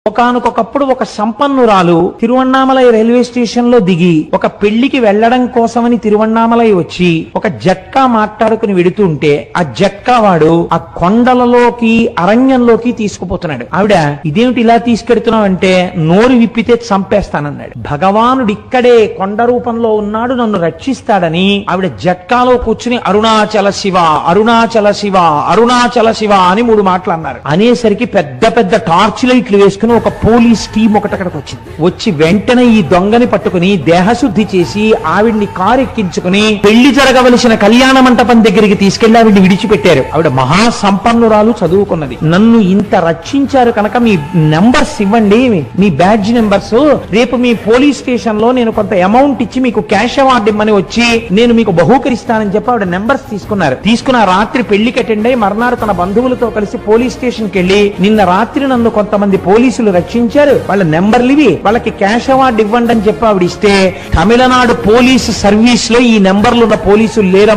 ఒకానొకప్పుడు ఒక సంపన్నురాలు Tiruvannamalai railway station లో దిగి ఒక పెళ్లికి వెళ్లడం కోసమని తిరువణ్ణామలై వచ్చి ఒక జట్కా మాట్లాడుకుని వెడుతుంటే ఆ జట్కా వాడు ఆ కొండలలోకి అరణ్యంలోకి తీసుకుపోతున్నాడు. ఆవిడ ఇదేమిటి ఇలా తీసుకెడుతున్నావు అంటే నోరు విప్పితే చంపేస్తానన్నాడు. భగవానుడు ఇక్కడే కొండ రూపంలో ఉన్నాడు, నన్ను రక్షిస్తాడని ఆవిడ జట్కాలో కూర్చుని అరుణాచల శివ అరుణాచల శివ అరుణాచల శివ అని 3 మాటలు అన్నారు. అనేసరికి పెద్ద పెద్ద టార్చ్ లైట్లు వేసుకుని ఒక పోలీస్ టీం ఒకటి అక్కడికి వచ్చింది. వచ్చి వెంటనే ఈ దొంగని పట్టుకుని దేహశుద్ధి చేసి ఆవిడ్ని కారు ఎక్కించుకుని పెళ్లి జరగవలసిన కళ్యాణ మంటపం దగ్గరికి తీసుకెళ్లి ఆవిడ్ని విడిచిపెట్టారు. ఆవిడ మహాసంపన్నురాలు, చదువుకున్నది. నన్ను ఇంత రక్షించారు కనుక మీ నెంబర్స్ ఇవ్వండి, మీ బ్యాడ్జ్ నెంబర్స్, రేపు మీ పోలీస్ స్టేషన్ లో నేను కొంత అమౌంట్ ఇచ్చి మీకు క్యాష్ అవార్డు ఇమ్మని వచ్చి నేను మీకు బహూకరిస్తానని చెప్పి ఆవిడ నెంబర్స్ తీసుకున్నారు. తీసుకున్న రాత్రి పెళ్లికి అటెండ్ అయ్యి మర్నాడు తన బంధువులతో కలిసి పోలీస్ స్టేషన్ కి వెళ్లి నిన్న రాత్రి నన్ను కొంతమంది పోలీసులు రక్షించారు, వాళ్ళ నెంబర్లు ఇవి, వాళ్ళకి క్యాష్ అవార్డు ఇవ్వండి అని చెప్పి ఆవిడ ఇస్తే తమిళనాడు పోలీసు సర్వీస్ లో ఈ నెంబర్లు ఉన్న పోలీసులు లేరు.